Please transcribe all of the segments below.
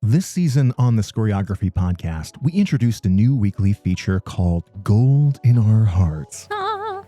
This season on the Choreography Podcast, we introduced a new weekly feature called Gold in Our Hearts.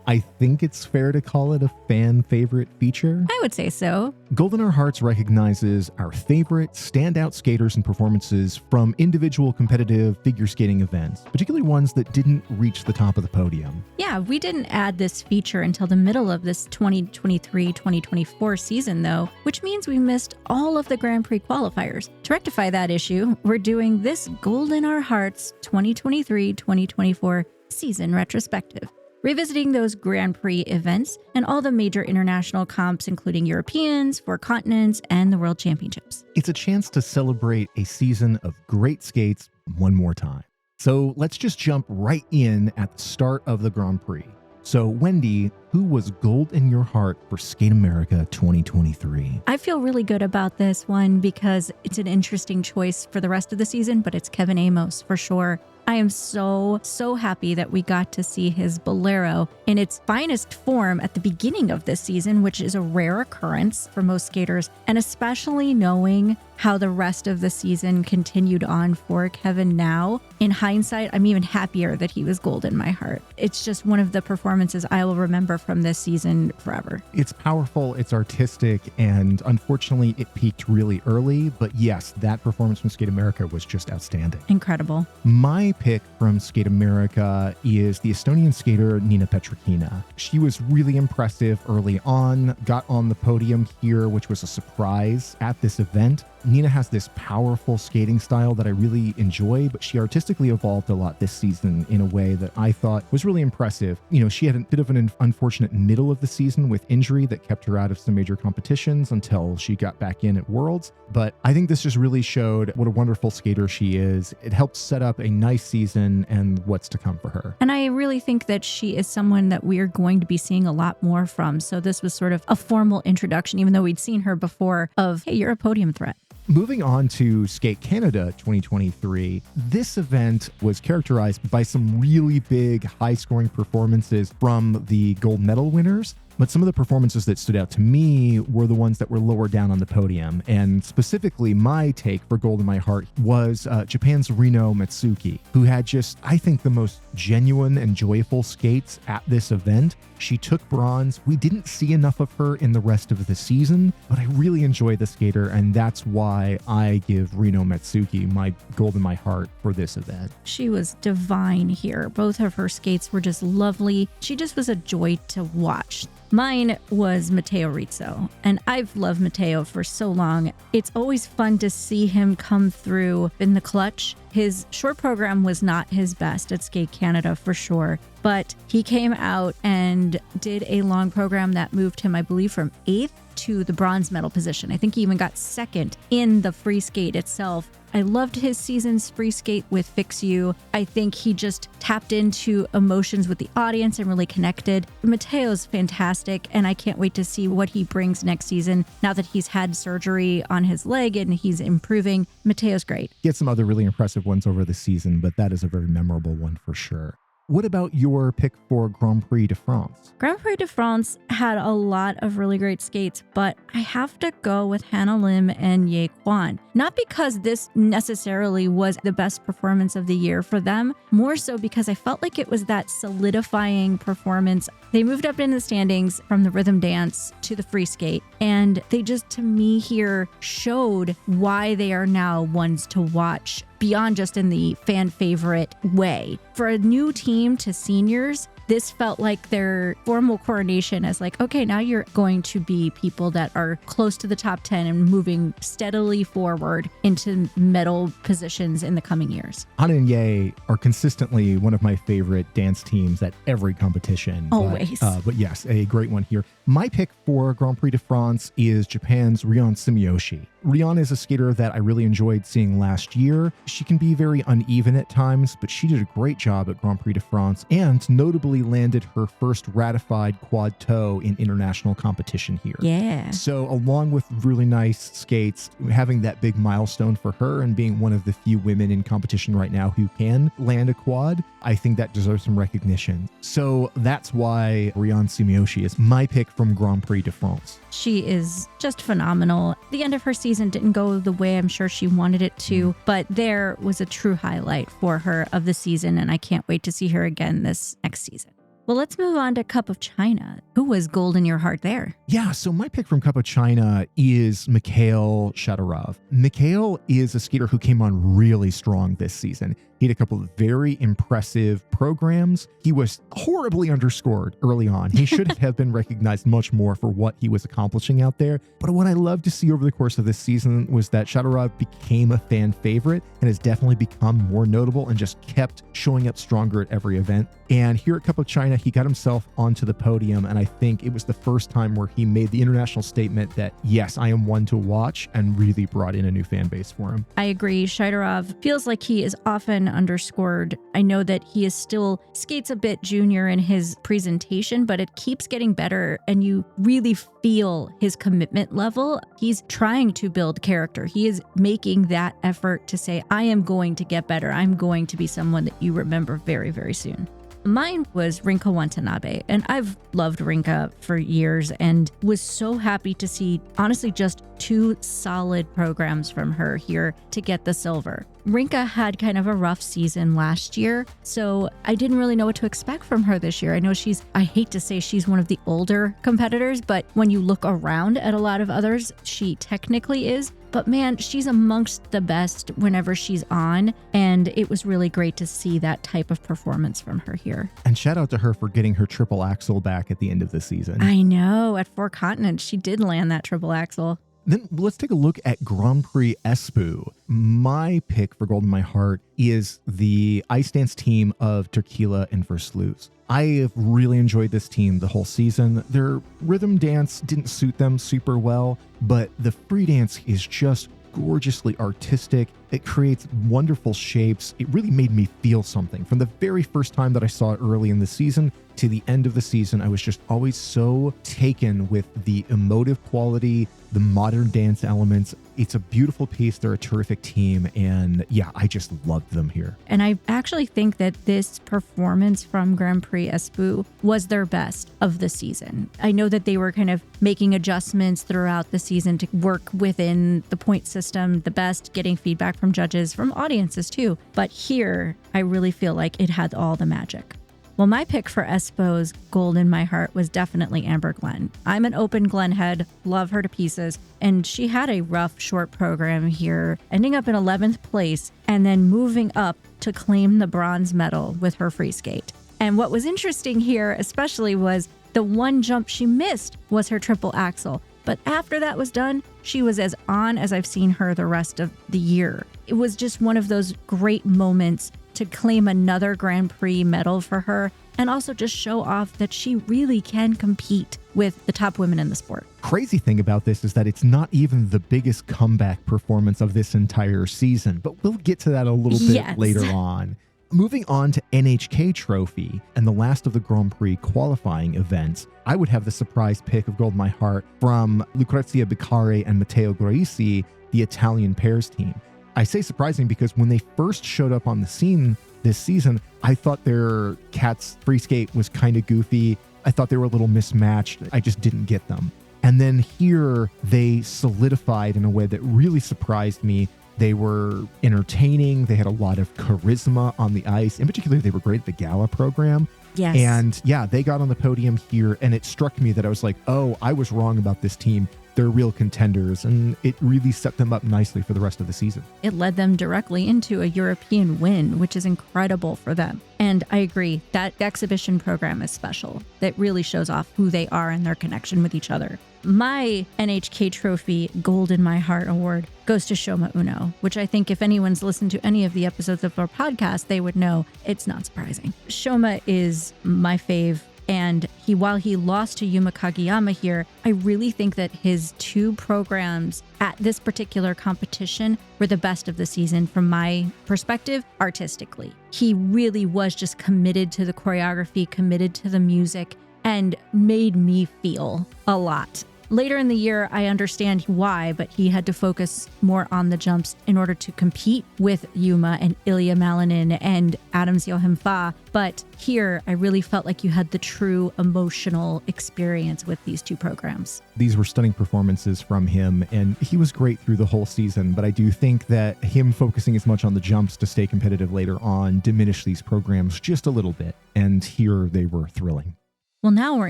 I think it's fair to call it a fan favorite feature. I would say so. Gold in Our Hearts recognizes our favorite standout skaters and performances from individual competitive figure skating events, particularly ones that didn't reach the top of the podium. Yeah, we didn't add this feature until the middle of this 2023-2024 season, though, which means we missed all of the Grand Prix qualifiers. To rectify that issue, we're doing this Gold in Our Hearts 2023-2024 season retrospective, revisiting those Grand Prix events and all the major international comps, including Europeans, 4 continents, and the World Championships. It's a chance to celebrate a season of great skates one more time. So let's just jump right in at the start of the Grand Prix. So Wendy, who was gold in your heart for Skate America 2023? I feel really good about this one because it's an interesting choice for the rest of the season, but it's Kevin Aymoz for sure. I am so happy that we got to see his bolero in its finest form at the beginning of this season, which is a rare occurrence for most skaters, and especially knowing how the rest of the season continued on for Kevin now. In hindsight, I'm even happier that he was gold in my heart. It's just one of the performances I will remember from this season forever. It's powerful, it's artistic, and unfortunately it peaked really early, but yes, that performance from Skate America was just outstanding. Incredible. My pick from Skate America is the Estonian skater Niina Petrokina. She was really impressive early on, got on the podium here, which was a surprise at this event. Niina has this powerful skating style that I really enjoy, but she artistically evolved a lot this season in a way that I thought was really impressive. You know, she had a bit of an unfortunate middle of the season with injury that kept her out of some major competitions until she got back in at Worlds. But I think this just really showed what a wonderful skater she is. It helped set up a nice season and what's to come for her. And I really think that she is someone that we're going to be seeing a lot more from. So this was sort of a formal introduction, even though we'd seen her before, of, hey, you're a podium threat. Moving on to Skate Canada 2023, this event was characterized by some really big, high-scoring performances from the gold medal winners. But some of the performances that stood out to me were the ones that were lower down on the podium. And specifically, my take for gold in my heart was Japan's Rino Matsuike, who had just, I think, the most genuine and joyful skates at this event. She took bronze. We didn't see enough of her in the rest of the season, but I really enjoy the skater, and that's why I give Rino Matsuike my gold in my heart for this event. She was divine here. Both of her skates were just lovely. She just was a joy to watch. Mine was Matteo Rizzo, and I've loved Matteo for so long. It's always fun to see him come through in the clutch. His short program was not his best at Skate Canada for sure, but he came out and did a long program that moved him, I believe, from 8th to the bronze medal position. I think he even got 2nd in the free skate itself. I loved his season's free skate with Fix You. I think he just tapped into emotions with the audience and really connected. Matteo's fantastic, and I can't wait to see what he brings next season now that he's had surgery on his leg and he's improving. Matteo's great. He had some other really impressive ones over the season, but that is a very memorable one for sure. What about your pick for Grand Prix de France? Grand Prix de France had a lot of really great skates, but I have to go with Hannah Lim and Ye Quan. Not because this necessarily was the best performance of the year for them, more so because I felt like it was that solidifying performance. They moved up in the standings from the rhythm dance to the free skate, and they just, to me here, showed why they are now ones to watch beyond just in the fan favorite way. For a new team to seniors, this felt like their formal coronation as like, okay, now you're going to be people that are close to the top 10 and moving steadily forward into medal positions in the coming years. Hannah and Ye are consistently one of my favorite dance teams at every competition. Always. But yes, a great one here. My pick for Grand Prix de France is Japan's Rion Sumiyoshi. Rion is a skater that I really enjoyed seeing last year. She can be very uneven at times, but she did a great job at Grand Prix de France and notably landed her first ratified quad toe in international competition here. Yeah. So along with really nice skates, having that big milestone for her and being one of the few women in competition right now who can land a quad, I think that deserves some recognition. So that's why Rion Sumiyoshi is my pick from Grand Prix de France. She is just phenomenal. At the end of her season, season didn't go the way I'm sure she wanted it to, but there was a true highlight for her of the season, and I can't wait to see her again this next season. Well, let's move on to Cup of China. Who was gold in your heart there? Yeah, so my pick from Cup of China is Mikhail Shaidorov. Mikhail is a skater who came on really strong this season. He had a couple of very impressive programs. He was horribly underscored early on. He should have been recognized much more for what he was accomplishing out there. But what I love to see over the course of this season was that Shaidorov became a fan favorite and has definitely become more notable and just kept showing up stronger at every event. And here at Cup of China, he got himself onto the podium, and I think it was the first time where he made the international statement that, yes, I am one to watch, and really brought in a new fan base for him. I agree. Shaidorov feels like he is often underscored. I know that he is still skates a bit junior in his presentation, but it keeps getting better, and you really feel his commitment level. He's trying to build character. He is making that effort to say, I am going to get better. I'm going to be someone that you remember very, very soon. Mine was Rinka Watanabe, and I've loved Rinka for years and was so happy to see, honestly, just 2 solid programs from her here to get the silver. Rinka had kind of a rough season last year, so I didn't really know what to expect from her this year. I know I hate to say she's one of the older competitors, but when you look around at a lot of others, she technically is. But man, she's amongst the best whenever she's on, and it was really great to see that type of performance from her here. And shout out to her for getting her triple axel back at the end of the season. I know, at 4 continents, she did land that triple axel. Then let's take a look at Grand Prix Esibeau. My pick for Gold in My Heart is the ice dance team of Turkkila and Versluis. I have really enjoyed this team the whole season. Their rhythm dance didn't suit them super well, but the free dance is just gorgeously artistic. It creates wonderful shapes. It really made me feel something. From the very first time that I saw it early in the season to the end of the season, I was just always so taken with the emotive quality, the modern dance elements. It's a beautiful piece. They're a terrific team. And yeah, I just loved them here. And I actually think that this performance from Grand Prix Esibeau was their best of the season. I know that they were kind of making adjustments throughout the season to work within the point system the best, getting feedback from judges, from audiences too. But here, I really feel like it had all the magic. Well, my pick for Esibeau's Gold in My Heart was definitely Amber Glenn. I'm an open Glenn head, love her to pieces, and she had a rough short program here, ending up in 11th place and then moving up to claim the bronze medal with her free skate. And what was interesting here especially was the one jump she missed was her triple axel. But after that was done, she was as on as I've seen her the rest of the year. It was just one of those great moments to claim another Grand Prix medal for her and also just show off that she really can compete with the top women in the sport. Crazy thing about this is that it's not even the biggest comeback performance of this entire season, but we'll get to that a little bit later on. Moving on to NHK Trophy and the last of the Grand Prix qualifying events, I would have the surprise pick of Gold in My Heart from Lucrezia Beccari and Matteo Guarise, the Italian pairs team. I say surprising because when they first showed up on the scene this season, I thought their cat's free skate was kind of goofy. I thought they were a little mismatched. I just didn't get them. And then here they solidified in a way that really surprised me. They were entertaining. They had a lot of charisma on the ice. In particular, they were great at the gala program. Yes. And yeah, they got on the podium here, and it struck me that I was like, oh, I was wrong about this team. They're real contenders, and it really set them up nicely for the rest of the season. It led them directly into a European win, which is incredible for them. And I agree, that exhibition program is special. That really shows off who they are and their connection with each other. My NHK Trophy Gold in My Heart award goes to Shoma Uno, which I think if anyone's listened to any of the episodes of our podcast, they would know it's not surprising. Shoma is my fave. And while he lost to Yuma Kagiyama here, I really think that his 2 programs at this particular competition were the best of the season from my perspective, artistically. He really was just committed to the choreography, committed to the music, and made me feel a lot. Later in the year, I understand why, but he had to focus more on the jumps in order to compete with Yuma and Ilya Malinin and Adam Siao Him Fa. But here, I really felt like you had the true emotional experience with these two programs. These were stunning performances from him, and he was great through the whole season, but I do think that him focusing as much on the jumps to stay competitive later on diminished these programs just a little bit, and here they were thrilling. Well, now we're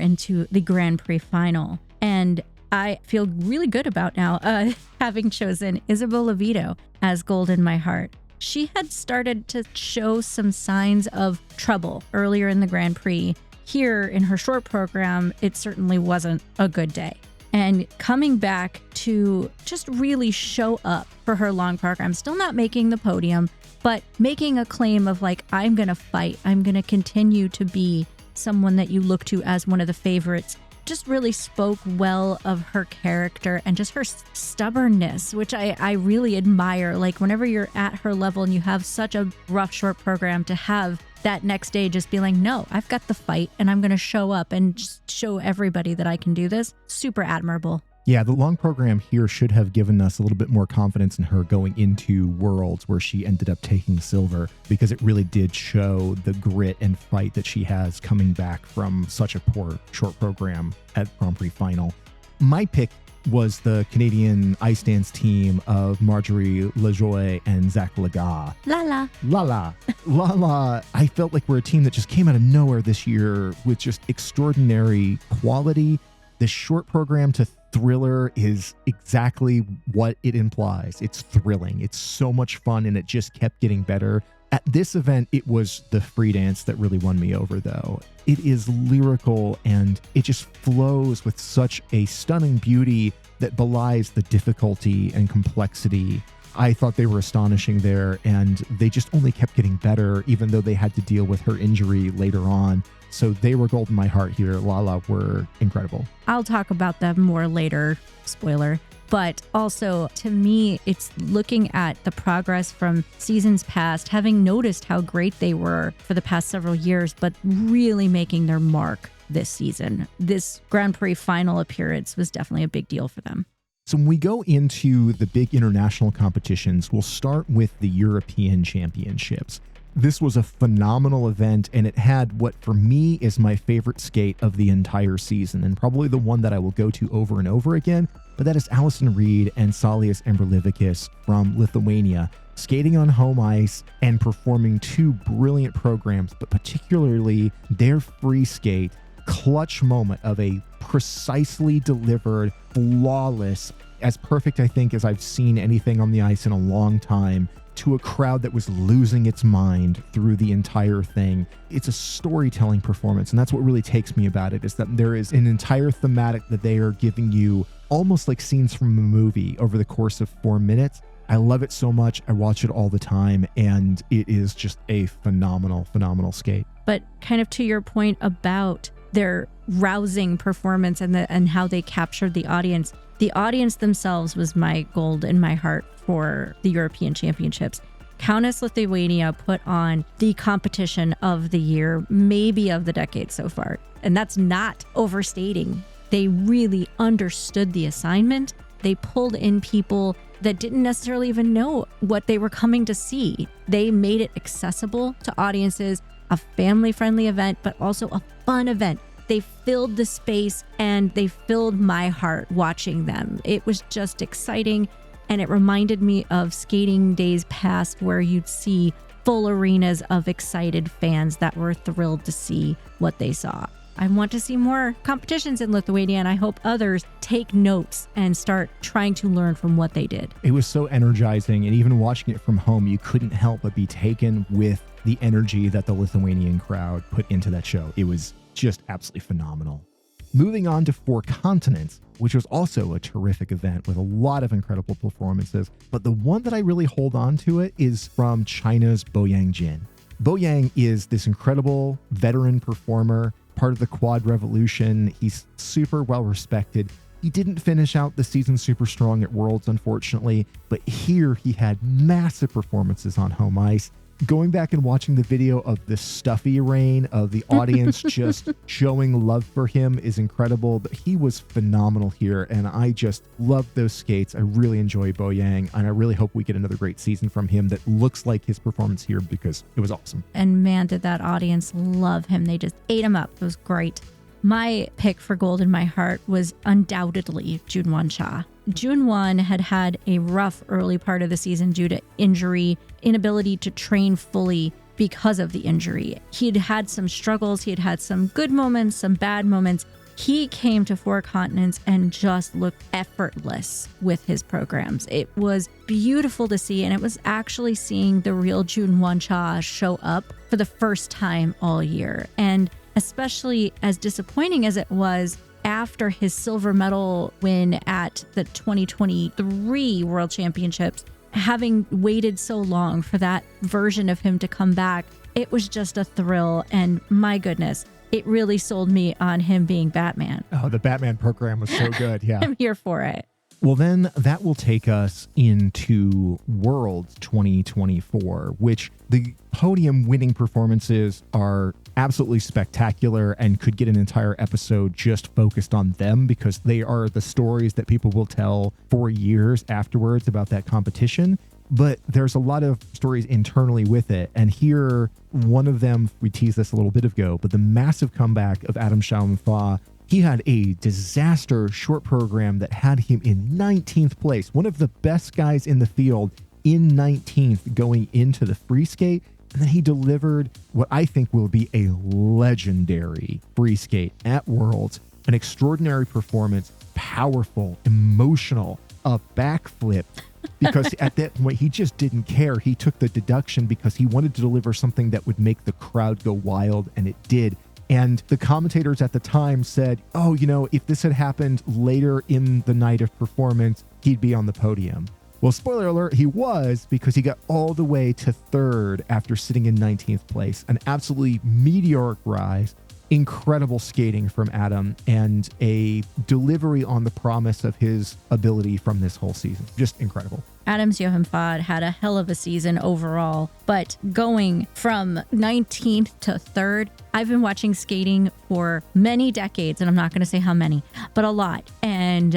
into the Grand Prix final, and I feel really good about now having chosen Isabeau Levito as Gold in My Heart. She had started to show some signs of trouble earlier in the Grand Prix. Here in her short program, it certainly wasn't a good day. And coming back to just really show up for her long program, still not making the podium, but making a claim of like, I'm going to fight. I'm going to continue to be someone that you look to as one of the favorites. Just really spoke well of her character and just her stubbornness, which I really admire. Like whenever you're at her level and you have such a rough short program, to have that next day just be like, no, I've got the fight and I'm going to show up and just show everybody that I can do this. Super admirable. Yeah, the long program here should have given us a little bit more confidence in her going into Worlds, where she ended up taking silver, because it really did show the grit and fight that she has coming back from such a poor short program at Grand Prix final. My pick was the Canadian ice dance team of Marjorie Lajoie and Zach Lagha. Lala. I felt like we're a team that just came out of nowhere this year with just extraordinary quality. This short program to thriller is exactly what it implies. It's thrilling. It's so much fun, and it just kept getting better. At this event, it was the free dance that really won me over, though. It is lyrical, and it just flows with such a stunning beauty that belies the difficulty and complexity. I thought they were astonishing there, and they just only kept getting better, even though they had to deal with her injury later on. So they were gold in my heart here. Lala were incredible. I'll talk about them more later, spoiler. But also, to me, it's looking at the progress from seasons past, having noticed how great they were for the past several years, but really making their mark this season. This Grand Prix final appearance was definitely a big deal for them. So when we go into the big international competitions, we'll start with the European Championships. This was a phenomenal event, and it had what for me is my favorite skate of the entire season, and probably the one that I will go to over and over again, but that is Allison Reed and Saulius Ambrulevicius from Lithuania, skating on home ice and performing two brilliant programs, but particularly their free skate clutch moment of a precisely delivered, flawless, as perfect I think as I've seen anything on the ice in a long time, to a crowd that was losing its mind through the entire thing. It's a storytelling performance, and that's what really takes me about it, is that there is an entire thematic that they are giving you, almost like scenes from a movie over the course of 4 minutes. I love it so much. I watch it all the time, and it is just a phenomenal, phenomenal skate. But kind of to your point about their rousing performance and how they captured the audience themselves was my gold in my heart for the European Championships. Countess Lithuania put on the competition of the year, maybe of the decade so far. And that's not overstating. They really understood the assignment. They pulled in people that didn't necessarily even know what they were coming to see. They made it accessible to audiences, a family-friendly event, but also a fun event. They filled the space, and they filled my heart watching them. It was just exciting, and it reminded me of skating days past where you'd see full arenas of excited fans that were thrilled to see what they saw. I want to see more competitions in Lithuania, and I hope others take notes and start trying to learn from what they did. It was so energizing, and even watching it from home, you couldn't help but be taken with the energy that the Lithuanian crowd put into that show. It was just absolutely phenomenal. Moving on to Four Continents, which was also a terrific event with a lot of incredible performances. But the one that I really hold on to it is from China's Boyang Jin. Boyang is this incredible veteran performer, part of the quad revolution. He's super well respected. He didn't finish out the season super strong at Worlds, unfortunately, but here he had massive performances on home ice. going back and watching the video of the stuffy rain of the audience just showing love for him is incredible. But he was phenomenal here, and I just love those skates. I really enjoy Boyang, and I really hope we get another great season from him that looks like his performance here, because it was awesome. And man, did that audience love him. They just ate him up. It was great. My pick for gold in my heart was undoubtedly Junhwan Cha. Junhwan had had a rough early part of the season due to injury, inability to train fully because of the injury. He'd had some struggles. He had had some good moments, some bad moments. He came to Four Continents and just looked effortless with his programs. It was beautiful to see, and it was actually seeing the real Junhwan Cha show up for the first time all year. And especially as disappointing as it was after his silver medal win at the 2023 World Championships, having waited so long for that version of him to come back, it was just a thrill. And my goodness, it really sold me on him being Batman. Oh, the Batman program was so good. Yeah. I'm here for it. Well, then that will take us into Worlds 2024, which the podium winning performances are absolutely spectacular and could get an entire episode just focused on them, because they are the stories that people will tell for years afterwards about that competition. But there's a lot of stories internally with it. And here, one of them, we teased this a little bit ago, but the massive comeback of Siao Him Fa. He had a disaster short program that had him in 19th place, one of the best guys in the field, in 19th going into the free skate. And then he delivered what I think will be a legendary free skate at Worlds, an extraordinary performance, powerful, emotional, a backflip. Because at that point, he just didn't care. He took the deduction because he wanted to deliver something that would make the crowd go wild, and it did. And the commentators at the time said, oh, you know, if this had happened later in the night of performance, he'd be on the podium. Well, spoiler alert, he was, because he got all the way to third after sitting in 19th place. An absolutely meteoric rise, incredible skating from Adam, and a delivery on the promise of his ability from this whole season. Just incredible. Siao Him Fa had a hell of a season overall, but going from 19th to third, I've been watching skating for many decades, and I'm not going to say how many, but a lot. And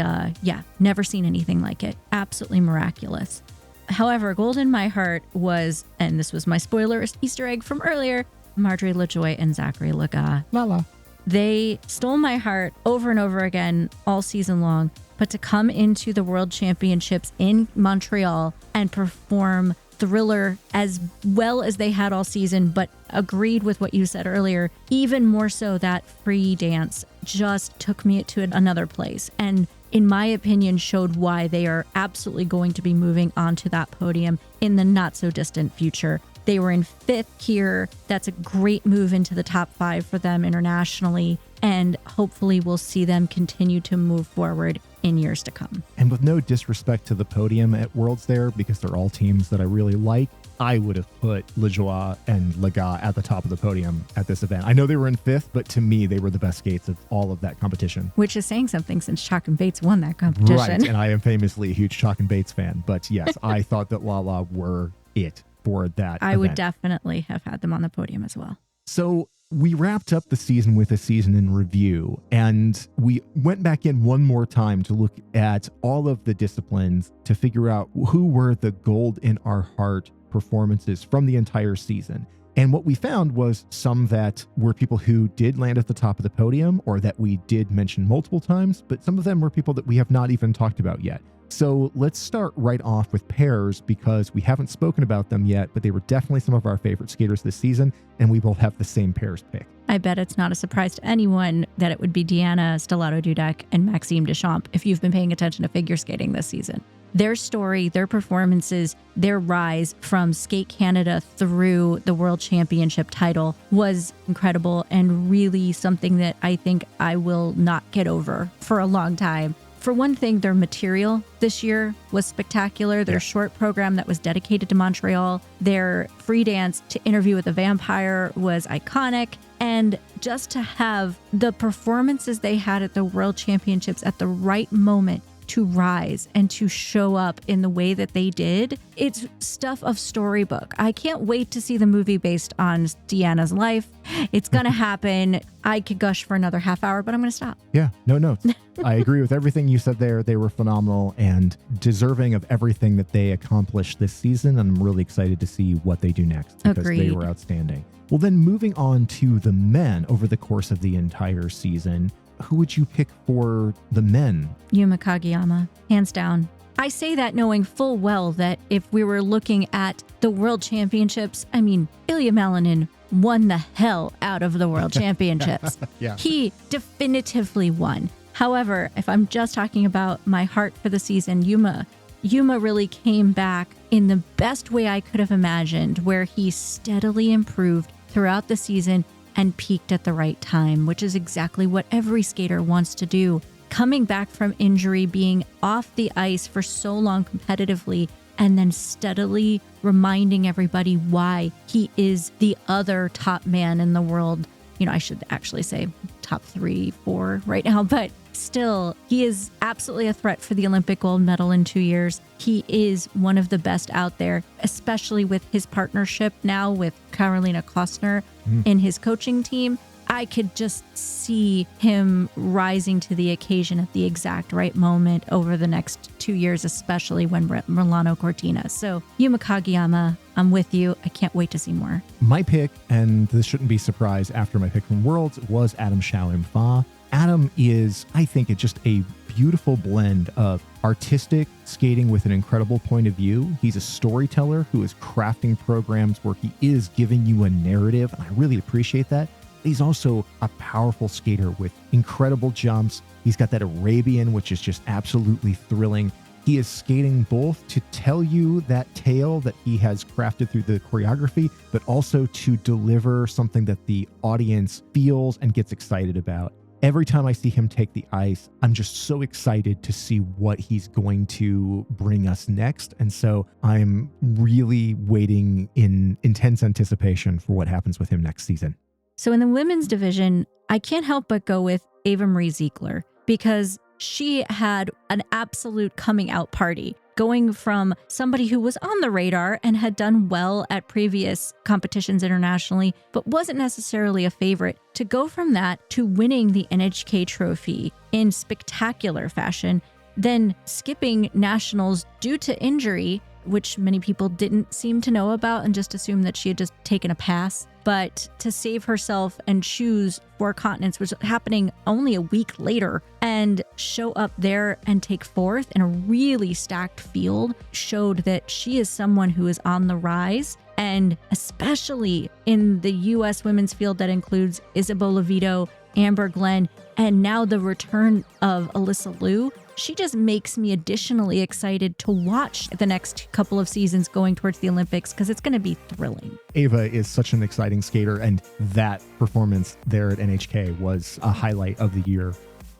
never seen anything like it. Absolutely miraculous. However, gold in my heart was, and this was my spoiler Easter egg from earlier, Marjorie Lajoie and Zachary Lagha. Lala. They stole my heart over and over again all season long. But to come into the World Championships in Montreal and perform Thriller as well as they had all season, but agreed with what you said earlier, even more so that free dance just took me to another place. And in my opinion, showed why they are absolutely going to be moving onto that podium in the not so distant future. They were in fifth here. That's a great move into the top 5 for them internationally. And hopefully we'll see them continue to move forward in years to come. And with no disrespect to the podium at Worlds there, because they're all teams that I really like, I would have put Lajoie and Lagha at the top of the podium at this event. I know they were in fifth, but to me, they were the best skates of all of that competition. Which is saying something, since Chalk and Bates won that competition. Right, and I am famously a huge Chalk and Bates fan. But yes, I thought that Lala were it for that I event. would definitely have had them on the podium as well. So we wrapped up the season with a season in review, and we went back in one more time to look at all of the disciplines to figure out who were the gold in our heart performances from the entire season. And what we found was some that were people who did land at the top of the podium, or that we did mention multiple times, but some of them were people that we have not even talked about yet. So let's start right off with pairs, because we haven't spoken about them yet, but they were definitely some of our favorite skaters this season, and we both have the same pairs pick. I bet it's not a surprise to anyone that it would be Diana Stellato-Dudek and Maxime Deschamps if you've been paying attention to figure skating this season. Their story, their performances, their rise from Skate Canada through the World Championship title was incredible, and really something that I think I will not get over for a long time. For one thing, their material this year was spectacular. Their short program that was dedicated to Montreal, their free dance to Interview with a Vampire was iconic. And just to have the performances they had at the World Championships at the right moment to rise and to show up in the way that they did, it's stuff of storybook. I can't wait to see the movie based on Deanna's life. It's going to happen. I could gush for another half hour, but I'm going to stop. Yeah, no. I agree with everything you said there. They were phenomenal and deserving of everything that they accomplished this season. And I'm really excited to see what they do next because Agreed. They were outstanding. Well, then moving on to the men over the course of the entire season, who would you pick for the men? Yuma Kagiyama, hands down. I say that knowing full well that if we were looking at the world championships, I mean, Ilya Malinin won the hell out of the world championships. Yeah. He definitively won. However, if I'm just talking about my heart for the season, Yuma really came back in the best way I could have imagined, where he steadily improved throughout the season and peaked at the right time, which is exactly what every skater wants to do. Coming back from injury, being off the ice for so long competitively, and then steadily reminding everybody why he is the other top man in the world. You know, I should actually say top 3, 4 right now, but still, he is absolutely a threat for the Olympic gold medal in 2 years. He is one of the best out there, especially with his partnership now with Karolina Kostner in his coaching team. I could just see him rising to the occasion at the exact right moment over the next 2 years, especially when we're at Milano Cortina. So Yuma Kagiyama, I'm with you. I can't wait to see more. My pick, and this shouldn't be a surprise after my pick from Worlds, was Adam Siao Him Fa. Adam is, I think, just a beautiful blend of artistic skating with an incredible point of view. He's a storyteller who is crafting programs where he is giving you a narrative, and I really appreciate that. He's also a powerful skater with incredible jumps. He's got that Arabian, which is just absolutely thrilling. He is skating both to tell you that tale that he has crafted through the choreography, but also to deliver something that the audience feels and gets excited about. Every time I see him take the ice, I'm just so excited to see what he's going to bring us next. And so I'm really waiting in intense anticipation for what happens with him next season. So in the women's division, I can't help but go with Ava Marie Ziegler because she had an absolute coming out party, going from somebody who was on the radar and had done well at previous competitions internationally, but wasn't necessarily a favorite, to go from that to winning the NHK Trophy in spectacular fashion, then skipping nationals due to injury, which many people didn't seem to know about and just assumed that she had just taken a pass. But to save herself and choose 4 continents, which was happening only a week later, and show up there and take 4th in a really stacked field, showed that she is someone who is on the rise. And especially in the U.S. women's field that includes Isabeau Levito, Amber Glenn, and now the return of Alyssa Liu, she just makes me additionally excited to watch the next couple of seasons going towards the Olympics because it's going to be thrilling. Ava is such an exciting skater, and that performance there at NHK was a highlight of the year.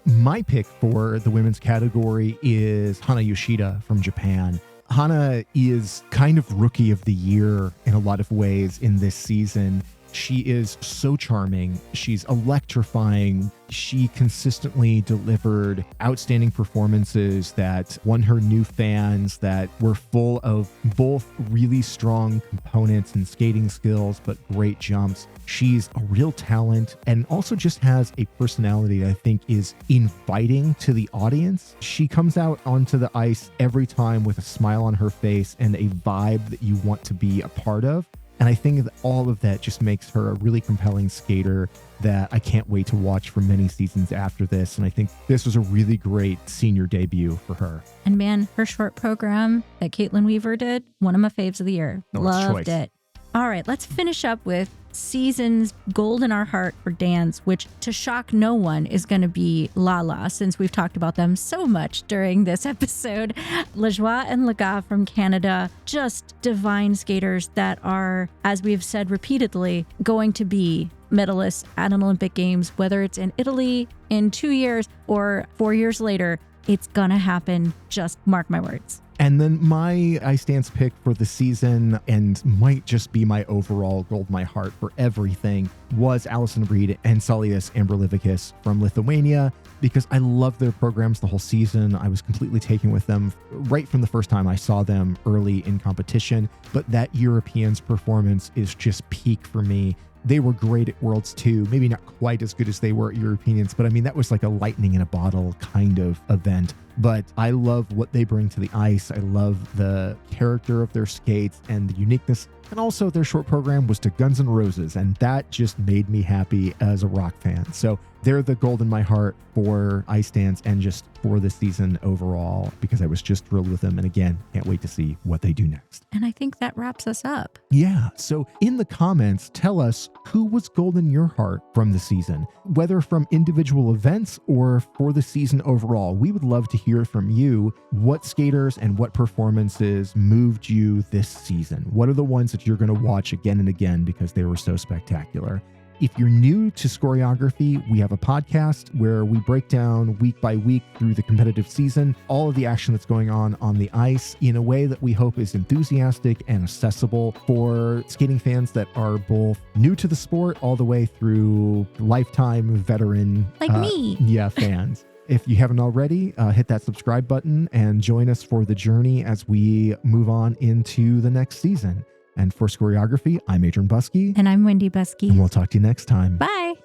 My pick for the women's category is Hana Yoshida from Japan. Hana is kind of rookie of the year in a lot of ways in this season. She is so charming. She's electrifying. She consistently delivered outstanding performances that won her new fans, that were full of both really strong components and skating skills, but great jumps. She's a real talent and also just has a personality that I think is inviting to the audience. She comes out onto the ice every time with a smile on her face and a vibe that you want to be a part of. And I think that all of that just makes her a really compelling skater that I can't wait to watch for many seasons after this. And I think this was a really great senior debut for her. And man, her short program that Caitlin Weaver did, one of my faves of the year. Loved it. All right, let's finish up with season's gold in our heart for dance, which to shock no one is going to be Lagha, since we've talked about them so much during this episode. Lajoie and Lagha from Canada, just divine skaters that are, as we've said repeatedly, going to be medalists at an Olympic Games, whether it's in Italy in 2 years or 4 years later. It's gonna happen. Just mark my words. And then my ice dance pick for the season, and might just be my overall gold my heart for everything, was Alison Reed and Saulius Ambrulevicius from Lithuania, because I loved their programs the whole season. I was completely taken with them right from the first time I saw them early in competition. But that Europeans performance is just peak for me. They were great at Worlds too, maybe not quite as good as they were at Europeans, but I mean, that was like a lightning in a bottle kind of event. But I love what they bring to the ice. I love the character of their skates and the uniqueness. And also their short program was to Guns N' Roses, and that just made me happy as a rock fan. So they're the gold in my heart for ice dance and just for the season overall, because I was just thrilled with them. And again, can't wait to see what they do next. And I think that wraps us up. Yeah. So in the comments, tell us who was gold in your heart from the season, whether from individual events or for the season overall. We would love to hear from you. What skaters and what performances moved you this season? What are the ones that you're going to watch again and again because they were so spectacular? If you're new to Choreography, we have a podcast where we break down week by week through the competitive season, all of the action that's going on the ice in a way that we hope is enthusiastic and accessible for skating fans that are both new to the sport all the way through lifetime veteran like me. Yeah, fans. If you haven't already, hit that subscribe button and join us for the journey as we move on into the next season. And for Choreography, I'm Adrian Buskey. And I'm Wendy Buskey. And we'll talk to you next time. Bye.